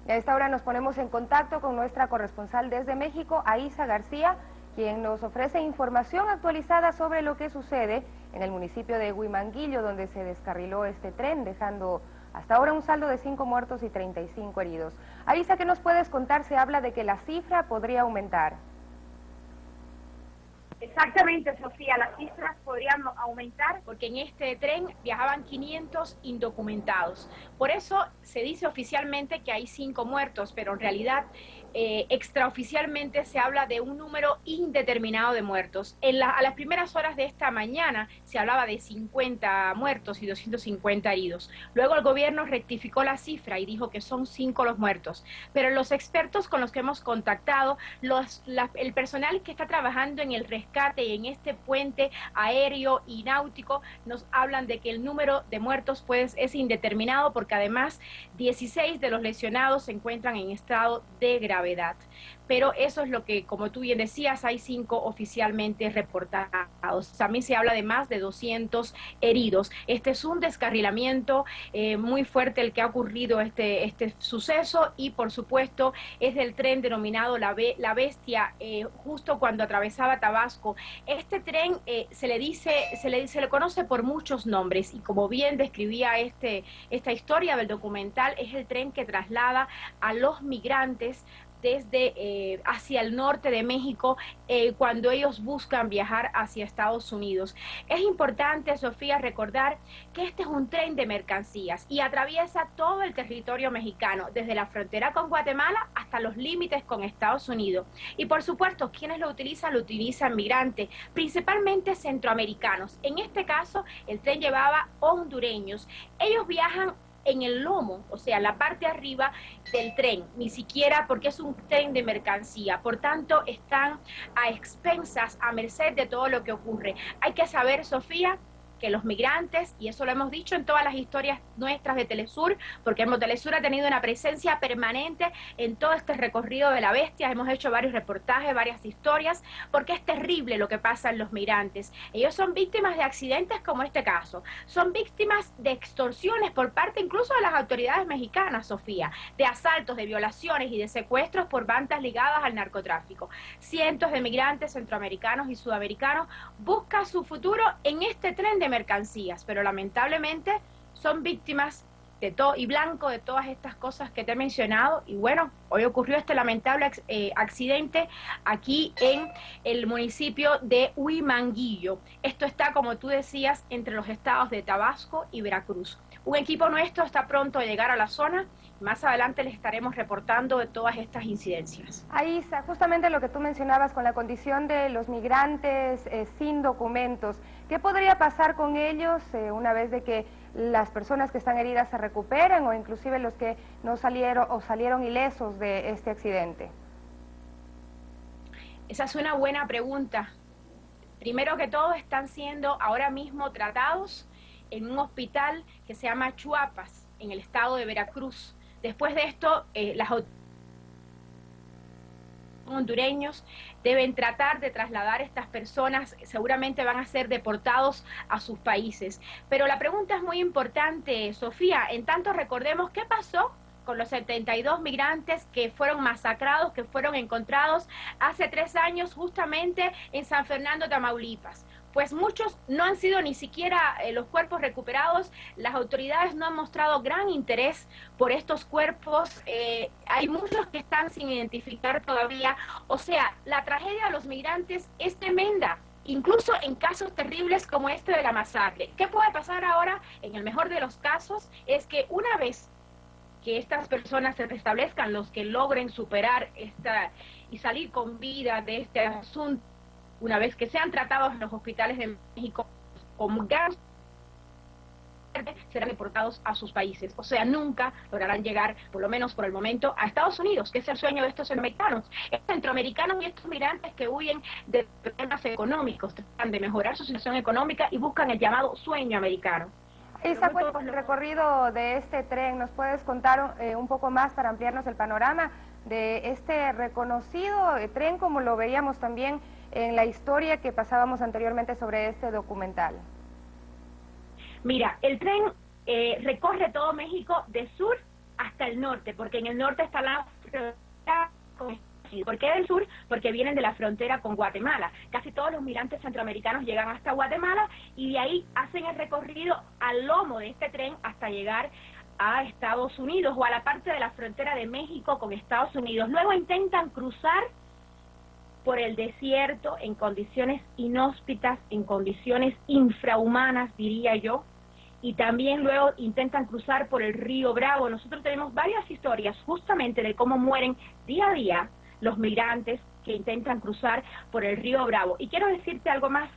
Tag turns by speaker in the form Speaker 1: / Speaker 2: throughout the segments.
Speaker 1: Y a esta hora nos ponemos en contacto con nuestra corresponsal desde México, Aisa García, quien nos ofrece información actualizada sobre lo que sucede en el municipio de Huimanguillo, donde se descarriló este tren, dejando hasta ahora un saldo de 5 muertos y 35 heridos. Aisa, ¿qué nos puedes contar? Se habla de que la cifra podría aumentar.
Speaker 2: Exactamente, Sofía, las cifras podrían aumentar porque en este tren viajaban 500 indocumentados. Por eso se dice oficialmente que hay 5 muertos, pero en realidad extraoficialmente se habla de un número indeterminado de muertos. A las primeras horas de esta mañana se hablaba de 50 muertos y 250 heridos. Luego el gobierno rectificó la cifra y dijo que son 5 los muertos. Pero los expertos con los que hemos contactado, el personal que está trabajando en el rescate y en este puente aéreo y náutico, nos hablan de que el número de muertos es indeterminado porque además 16 de los lesionados se encuentran en estado de gravedad. Pero eso es lo que, como tú bien decías, hay 5 oficialmente reportados. También se habla de más de 200 heridos. Este es un descarrilamiento muy fuerte el que ha ocurrido este suceso, y por supuesto es del tren denominado La Bestia, justo cuando atravesaba Tabasco. Este tren se le conoce por muchos nombres, y como bien describía esta historia del documental, es el tren que traslada a los migrantes desde hacia el norte de México cuando ellos buscan viajar hacia Estados Unidos. Es importante, Sofía, recordar que este es un tren de mercancías y atraviesa todo el territorio mexicano, desde la frontera con Guatemala hasta los límites con Estados Unidos. Y por supuesto, quienes lo utilizan migrantes, principalmente centroamericanos. En este caso, el tren llevaba hondureños. Ellos viajan en el lomo, o sea, la parte de arriba del tren, ni siquiera porque es un tren de mercancía, por tanto están a expensas, a merced de todo lo que ocurre. Hay que saber, Sofía, que los migrantes, y eso lo hemos dicho en todas las historias nuestras de Telesur, porque Telesur ha tenido una presencia permanente en todo este recorrido de La Bestia, hemos hecho varios reportajes, varias historias, porque es terrible lo que pasa en los migrantes. Ellos son víctimas de accidentes como este caso, son víctimas de extorsiones por parte incluso de las autoridades mexicanas, Sofía, de asaltos, de violaciones y de secuestros por bandas ligadas al narcotráfico. Cientos de migrantes centroamericanos y sudamericanos buscan su futuro en este tren de mercancías, pero lamentablemente son víctimas de todo y blanco de todas estas cosas que te he mencionado. Y bueno, hoy ocurrió este lamentable accidente aquí en el municipio de Huimanguillo. Esto está, como tú decías, entre los estados de Tabasco y Veracruz. Un equipo nuestro está pronto a llegar a la zona. Más adelante les estaremos reportando de todas estas incidencias.
Speaker 1: Aisa, justamente lo que tú mencionabas con la condición de los migrantes sin documentos, ¿qué podría pasar con ellos una vez de que las personas que están heridas se recuperen, o inclusive los que no salieron o salieron ilesos de este accidente?
Speaker 2: Esa es una buena pregunta. Primero que todo, están siendo ahora mismo tratados en un hospital que se llama Chuapas, en el estado de Veracruz. Después de esto, las autoridades hondureños deben tratar de trasladar a estas personas, seguramente van a ser deportados a sus países. Pero la pregunta es muy importante, Sofía, en tanto recordemos qué pasó con los 72 migrantes que fueron masacrados, que fueron encontrados hace 3 años justamente en San Fernando, Tamaulipas. Pues muchos no han sido ni siquiera los cuerpos recuperados, las autoridades no han mostrado gran interés por estos cuerpos, hay muchos que están sin identificar todavía. O sea, la tragedia de los migrantes es tremenda, incluso en casos terribles como este de la masacre. ¿Qué puede pasar ahora? En el mejor de los casos es que una vez que estas personas se restablezcan, los que logren superar y salir con vida de este asunto, una vez que sean tratados en los hospitales de México con gran serán deportados a sus países. O sea, nunca lograrán llegar, por lo menos por el momento, a Estados Unidos, que es el sueño de estos centroamericanos y estos migrantes que huyen de problemas económicos, tratan de mejorar su situación económica y buscan el llamado sueño americano.
Speaker 1: Isa, pues, el recorrido de este tren, ¿nos puedes contar un poco más para ampliarnos el panorama de este reconocido tren, como lo veíamos también en la historia que pasábamos anteriormente sobre este documental?
Speaker 2: Mira, el tren recorre todo México de sur hasta el norte, porque en el norte está la frontera con... ¿Por qué del sur? Porque vienen de la frontera con Guatemala. Casi todos los migrantes centroamericanos llegan hasta Guatemala y de ahí hacen el recorrido al lomo de este tren hasta llegar a Estados Unidos o a la parte de la frontera de México con Estados Unidos. Luego intentan cruzar por el desierto en condiciones inhóspitas, en condiciones infrahumanas, diría yo, y también luego intentan cruzar por el río Bravo. Nosotros tenemos varias historias justamente de cómo mueren día a día los migrantes que intentan cruzar por el río Bravo. Y quiero decirte algo más,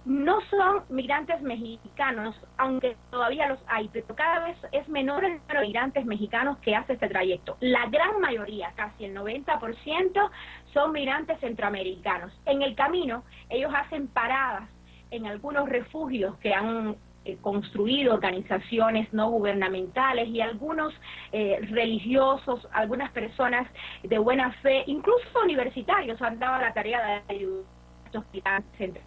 Speaker 2: no son migrantes mexicanos, aunque todavía los hay, pero cada vez es menor el número de migrantes mexicanos que hace este trayecto. La gran mayoría, casi el 90%, son migrantes centroamericanos. En el camino, ellos hacen paradas en algunos refugios que han construido organizaciones no gubernamentales y algunos religiosos, algunas personas de buena fe, incluso universitarios han dado la tarea de ayudar a estos migrantes centroamericanos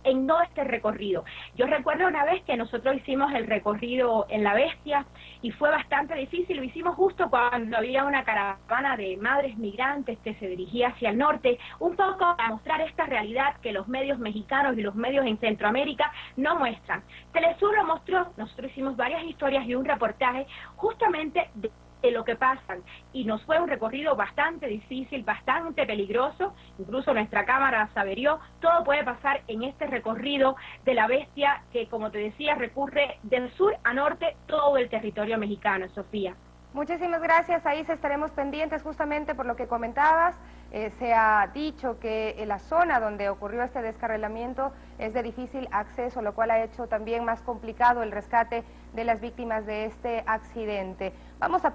Speaker 2: en todo este recorrido. Yo recuerdo una vez que nosotros hicimos el recorrido en La Bestia y fue bastante difícil, lo hicimos justo cuando había una caravana de madres migrantes que se dirigía hacia el norte, un poco a mostrar esta realidad que los medios mexicanos y los medios en Centroamérica no muestran. Telesur lo mostró, nosotros hicimos varias historias y un reportaje justamente de lo que pasan, y nos fue un recorrido bastante difícil, bastante peligroso, incluso nuestra cámara se averió. Todo puede pasar en este recorrido de La Bestia, que como te decía, recurre del sur a norte todo el territorio mexicano, Sofía.
Speaker 1: Muchísimas gracias, ahí estaremos pendientes justamente por lo que comentabas. Se ha dicho que la zona donde ocurrió este descarrilamiento es de difícil acceso, lo cual ha hecho también más complicado el rescate de las víctimas de este accidente. Vamos a